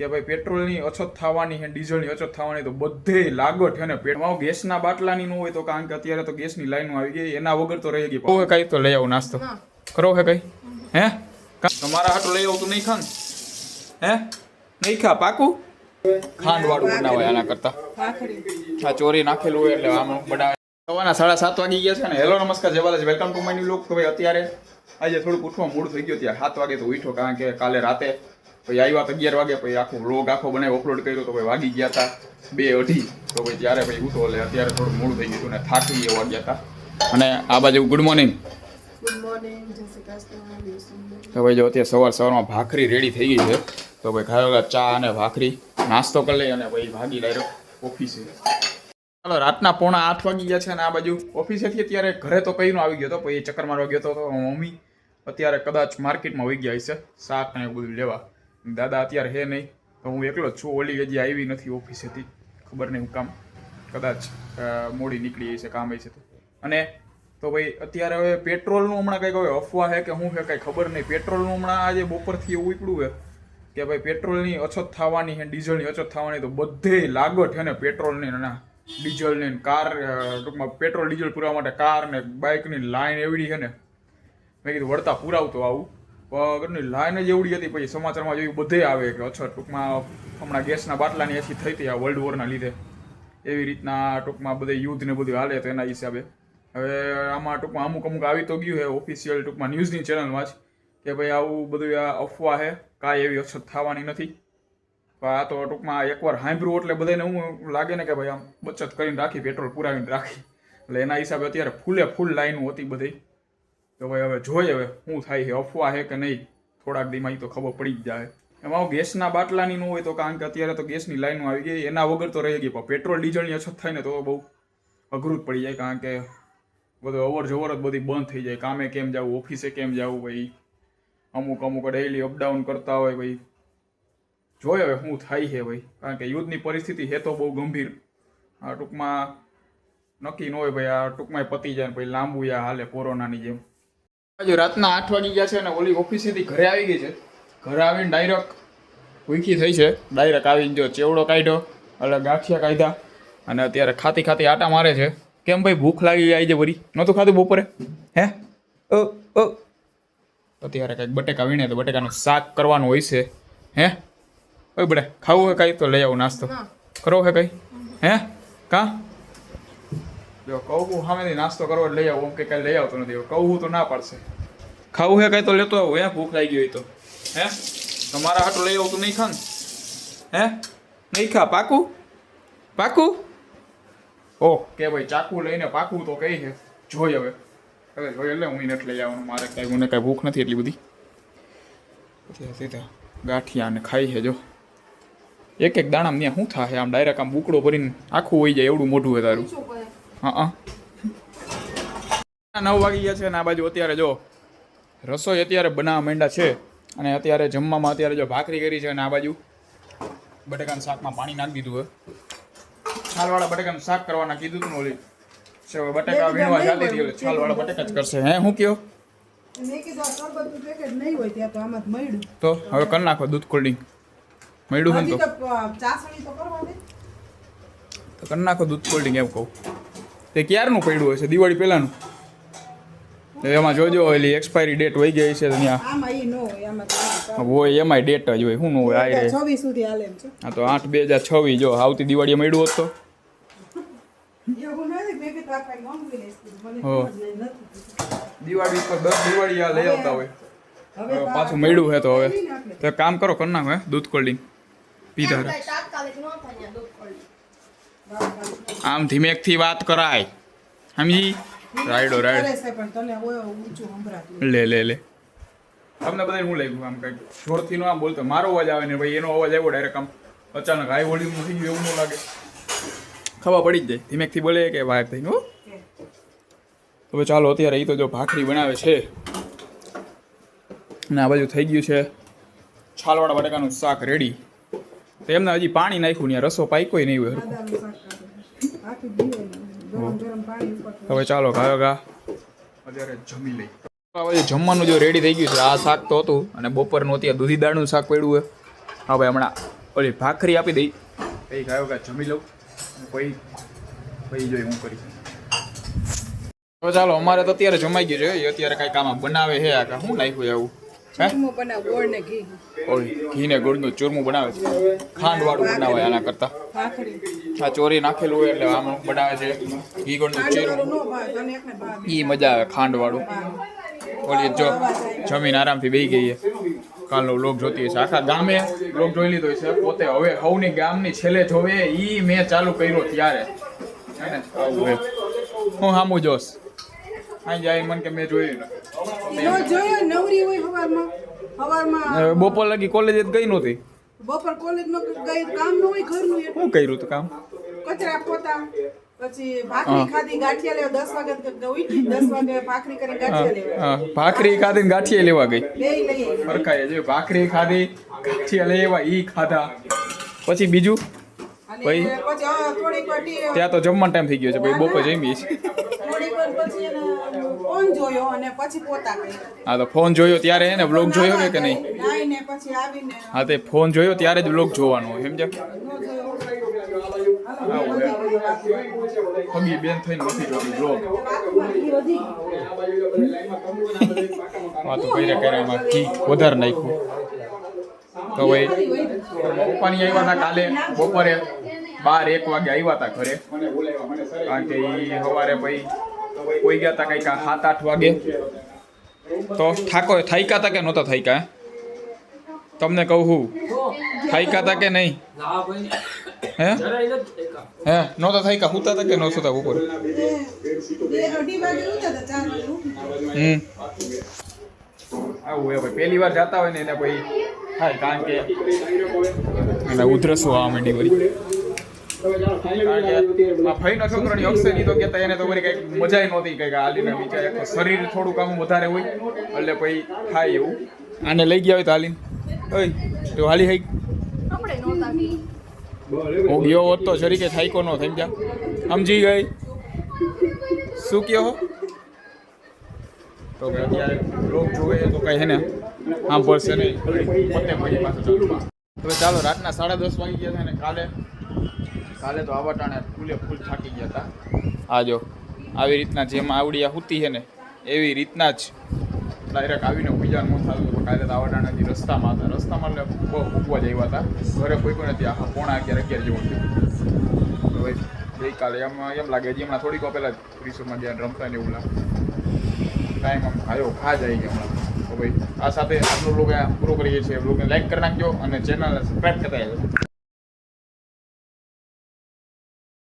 કે ભાઈ પેટ્રોલની અછત થવાની છે, ડીઝલની અછત થવાની, તો બધે લાગત છે ને પેટમાં ગેસના બાટલાની ન હોય તો, કારણ કે અત્યારે તો ગેસની લાઈનો આવી ગઈ, એના વગર તો રહી ગઈ. કહો કઈ તો લઈ આવું નાસ્તો કરો હે કઈ હે તમારા હાટું લઈ આવું તો નહીં ખાન હે નહીં ખા પાકું ખાંડ વાળું બનાવાય આના કરતા. આ ચોરી નાખેલું હોય એટલે આમ બનાવે. સવારના 7:30 વાગી ગયા છે ને. હેલો નમસ્કાર જય Balaji, welcome to my new vlog. ભાઈ અત્યારે આજે થોડુંક ઉઠવા મૂડ થઈ ગયો, ત્યાં 7 વાગે તો ઉઠ્યો, કારણ કે કાલે રાતે પછી આવ્યા તો 11 વાગે, પછી આખો વ્લોગ આખો બનાવી અપલોડ કર્યો તો ભાઈ વાગી ગયા હતા 2-2:30, તો ભાઈ ત્યારે ભાઈ ઉઠો એટલે અત્યારે થોડું મૂડ થઈ ગયું ને થાકી એવા ગયા હતા. અને આ બાજુ ગુડ મોર્નિંગ. તો ભાઈ જો અત્યારે સવારમાં ભાખરી રેડી થઈ ગઈ છે, તો ભાઈ ખાયો ચા અને ભાખરી નાસ્તો કરી લઈ અને ભાઈ ભાગી ડાયરેક્ટ ઓફિસે. ચાલો રાતના 7:45 વાગી ગયા છે અને આ બાજુ ઓફિસેથી અત્યારે ઘરે તો કઈનો આવી ગયો હતો, પછી ચક્કર મારવા ગયો હતો. તો મમ્મી અત્યારે કદાચ માર્કેટમાં વહી ગયા હશે શાક ને બધું લેવા. દાદા અત્યારે હે નહીં, તો હું એકલો જ છું. ઓલી હજી આવી નથી ઓફિસેથી, ખબર નહીં હું કામ, કદાચ મોડી નીકળી હશે કામ હશે તો. અને તો ભાઈ અત્યારે હવે પેટ્રોલનું હમણાં કંઈક હવે અફવા છે કે શું છે કંઈ ખબર નહીં. પેટ્રોલનું હમણાં આજે બપોરથી એવું ઉપડ્યું છે કે ભાઈ પેટ્રોલની અછત થવાની છે, ડીઝલની અછત થવાની, તો બધે લાગત છે ને પેટ્રોલની ને ડીઝલની કાર, ટૂંકમાં પેટ્રોલ ડીઝલ પુરાવા માટે કાર ને બાઇકની લાઈન એવડી છે ને. મેં કીધું વળતા પુરાવતો આવું, ઘરની લાઈન જ એવડી હતી. પછી સમાચારમાં જોયું બધે આવે કે અછત, ટૂંકમાં હમણાં ગેસના બાટલાની એસી થઈ હતી આ વર્લ્ડ વોરના લીધે. એવી રીતના ટૂંકમાં બધે યુદ્ધ ને બધું હાલે, તો એના હિસાબે હવે આમાં ટૂંકમાં અમુક આવી તો ગયું છે ઓફિશિયલ ટૂંકમાં ન્યૂઝની ચેનલમાં જ કે ભાઈ આવું બધું આ અફવા છે, કાંઈ એવી અછત થવાની નથી. આ તો ટૂંકમાં એકવાર સાંભળ્યું એટલે બધાને એવું લાગે ને કે ભાઈ આમ બચત કરીને રાખી, પેટ્રોલ પુરાવીને રાખી, એટલે એના હિસાબે અત્યારે ફૂલ લાઈનો હતી બધી. તો ભાઈ હવે જોઈએ હવે શું થાય છે, અફવા છે કે નહીં, થોડાક દીમાં તો ખબર પડી જ જાય. એમાં ગેસના બાટલાની ન હોય તો, કારણ કે અત્યારે તો ગેસની લાઈનો આવી ગઈ, એના વગર તો રહી ગઈ. પણ પેટ્રોલ ડીઝલની અછત થાય ને તો બહુ અઘરું જ પડી જાય, કારણ કે બધું અવર જવર જ બધી બંધ થઈ જાય. કામે કેમ જવું, ઓફિસે કેમ જવું, ભાઈ અમુક ડેઈલી અપડાઉન કરતા હોય. ભાઈ જોઈએ હવે શું થાય છે ભાઈ, કારણ કે યુદ્ધની પરિસ્થિતિ છે તો બહુ ગંભીર. આ ટૂંકમાં નક્કી ન હોય ભાઈ, આ ટૂંકમાં પતી જાય ને પછી લાંબુ યા હાલે કોરોનાની જેમ. હજુ રાતના 8 વાગી ગયા છે ને ઓલી ઓફિસેથી ઘરે આવી ગઈ છે. ઘરે આવીને ડાયરેક્ટ ભૂખી થઈ છે. ડાયરેક્ટ આવીને જો ચેવડો કાઢ્યો, એટલે ગાંઠિયા કાઢ્યા અને અત્યારે ખાતી આટા મારે છે. કેમ ભાઈ ભૂખ લાગી જાય છે વળી? નહોતું ખાધું બપોરે હે? અત્યારે કંઈક બટેકા વીણે તો બટેકાનું શાક કરવાનું હોય છે. હે ઓય બડે ખાવું હે કાંઈ તો લઈ આવું નાસ્તો કરો હે કંઈ હે કાં જો કહું સામેથી નાસ્તો કરવો લઈ આવું, ઓમ કે કાંઈ લઈ આવતો નથી. કહું તો ના પાડશે. ખાવું હે કાંઈ તો લેતો આવું. હે ભૂખ લાગી હોય તો હે તમારા હાટું લઈ આવું તો નહીં ખાન હે નહીં ખા પાકું ઓકે ભાઈ. ચાકુ લઈને પાકું તો કઈ છે, જોઈ હવે જોઈએ. એટલે હું નથી લઈ આવવાનું, મારે કાંઈ મને કાંઈ ભૂખ નથી એટલી બધી. સીધા ગાંઠિયા ને ખાઈ છે જો એક દાણા ત્યાં શું થાય આમ ડાયરેક્ટ આમ બુકડો ભરીને આખું હોઈ જાય એવડું મોઢું હોય તારું. હા 9 વાગી ગયા છે અને આ બાજુ અત્યારે જો રસોઈ અત્યારે બનાવવા માંડ્યા છે. અને અત્યારે જમવામાં અત્યારે જો ભાખરી કરી છે અને આ બાજુ બટેકાના શાકમાં પાણી નાખી દીધું હોય. છાલવાળા બટેકાનું શાક કરવાના કીધું હતું ઓલી બટેકા વીણવા જતી હતી, એટલે છાલવાળા બટેકા જ કરશે. હે હું કયો તો હવે કરી નાખો દૂધ કોલ્ડ ડ્રિંક મળ્યું છે તો કરી નાખો દૂધ કોલ્ડ ડ્રિંક. એમ કહું તે ક્યારનું પડ્યું હશે, દિવાળી પહેલાનું. એમાં જોજો એલી એક્સપાયરી ડેટ વહી ગઈ છે હોય, એમાંય ડેટ જ હોય. શું ન હોય આ હા તો 8/2026 જો આવતી દિવાળીએ મળ્યું હોત તો દિવાળી પર 10 દિવાળી આ લઈ આવતા હોય. હવે પાછું મળ્યું છે તો હવે તો કામ કરો કરી નાખો. હે દૂધ કોલ્ડ ડ્રિંક પીધા આમ ધીમેકથી વાત કરાય, સમજી? રાઈડો લે તમને બધા શું લાગ્યું આમ કંઈક જોરથી નો આમ બોલતો? મારો અવાજ આવે ને ભાઈ એનો અવાજ આવ્યો ડાયરેક્ટ આમ અચાનક હાઈ વોલ્યુમ થઈ ગયું એવું ન લાગે? ખબર પડી જ જાય ધીમેકથી બોલે કે બહાર થઈને. હવે ચાલો અત્યારે એ તો જો ભાખરી બનાવે છે અને આ બાજુ થઈ ગયું છે છાલવાળા બટાકાનું શાક રેડી. તો એમને હજી પાણી નાખ્યું ને રસો પાક્યો નહીં હોય. હવે ચાલો ગા અત્યારે જમી લઈ. હવે જમવાનું જો રેડી થઈ ગયું છે. આ શાક તો હતું અને બપોરનું અત્યારે દૂધી દાળનું શાક પડ્યું હોય. હા ભાઈ હમણાં ઓલી ભાખરી આપી દઈ પછી ગાયો કે જમી લઉં પછી પછી જોઈ હું કરી. તો ચાલો અમારે તો અત્યારે જમાઈ ગયું છે. અત્યારે કાંઈ કામ બનાવે છે આ શું નાખ્યું આવું ચૂરમું બનાવ ગોળ ને ઘી. ઓય ઘી ને ગોળનું ચૂરમું બનાવે છે. ખાંડ વાળું બનાવે આના કરતા. ભાખરી. આ ચોરી નાખેલું હોય એટલે આમ બનાવે છે ઘી ગોળનું ચીરું. નો ભાવ તને એકને ભાવ. ઈ મજા આવે ખાંડ વાળું. ઓલી જો જમીન આરામથી બેહી ગઈ છે. કાલનો વ્લોગ જોતી હશે. આખા ગામે વ્લોગ જોઈ લીધો છે. પોતે હવે હવની ગામની છેલ્લે જોવે ઈ મેં ચાલુ કર્યો ત્યારે હે ને આવું હું સામું જોશ અહીં જાય મને કે મેં જોયું નો જોયો નવરી હોય હવારમાં બપોર લગી કોલેજ ગઈ નહોતી. બપોર કોલેજ નો ગઈ કામ ન હોય ઘરનું એટલે શું કર્યું તું કામ? કચરા પોતા પછી ભાખરી ખાધી ગાંઠિયા લેવા 10 વાગે ઉઠી 10 વાગે ભાખરી કરી ગાંઠિયા લેવા. હા ભાખરી ખાધી ને ગાંઠિયા લેવા ગઈ. બે લઈએ ફરકાય છે ભાખરી ખાધી ગાંઠિયા લેવા ઈ ખાધા પછી બીજું અને ભાઈ પછી થોડીક વાર ત્યાં તો જમવાનો ટાઈમ થઈ ગયો છે ભાઈ બપોર જમી છે. થોડીક વાર પછી એને ફોન જોયો અને પછી પોતા કર્યા. હા તો ફોન જોયો ત્યારે એને વ્લોગ જોયો કે નહીં? નાઈને પછી આવીને હા તે ફોન જોયો ત્યારે જ વ્લોગ જોવાનો હોય સમજ્યા? હગી બેન થઈને નથી જોતી વ્લોગ. વાતો કર્યા એમાં ઘી વધારે નાખ્યું તો ભાઈ પપ્પાની આવ્યા હતા કાલે બપોરે 12-1 વાગે આવ્યા હતા ઘરે કારણ કે એ સવારે પછી કોઈ ગયા હતા કંઈક 7-8 વાગે. તો થાક્યા હતા કે નહોતા થાક્યા? તમને કહું હું થાક્યા હતા કે નહીં? હે હે નહોતા થાક્યા? હુતા હતા કે ન સુતા બપોરે? 2-2:30 વાગે ઉઠ્યા હતા 4 વાગે. આવું ભાઈ પહેલી વાર જતા હોય ને એને પછી થાય કારણ કે એને ઉધરસો આવવા માંડી વળી. ભાઈનો છોકરાની અક્ષયની તો કહેતા એને તો વળી કંઈક મજા નહોતી કંઈક હાલીને વિચાર શરીર થોડુંક આમ વધારે હોય એટલે પછી થાય એવું. આને લઈ ગયા હોય તો હાલીને ઓય તો હાલી હાઈ હું ગયો હોત તો શરીકે થાયકો ન થઈ ગયા સમજી ગઈ શું કહો તો અત્યારે લોક જોવે તો કઈ હે ને આમ પડશે નહીં પતે પછી પાછું ચાલુ. હવે ચાલો રાતના 10:30 વાગી ગયા છે ને કાલે તો આવા ટાણે ફૂલ થાકી ગયા હતા. આ જો આવી રીતના જેમ આવડિયા હુતી છે ને એવી રીતના જ ડાયરેક્ટ આવીને પૂજાનું મન થતું હતું. કાલે તો આવા ટાણેથી રસ્તામાં હતા એટલે બહુ મૂકવા જ આવ્યા હતા. ઘરે કોઈ પણ નથી. આખા 11:30 જેવું થયું. હવે ગઈકાલે એમ લાગે હજી હમણાં થોડીક વાર પહેલાં જ રિસોર્ટમાં જ્યાં રમતા ને એવું લાગે ટાઈમ આમ ખા જાય કે હમણાં. તો ભાઈ આ સાથે આજનો બ્લોગ પૂરો કરીએ છીએ. બ્લોગને લાઈક કરી નાખજો અને ચેનલને સબસ્ક્રાઈબ કરતા આવજો.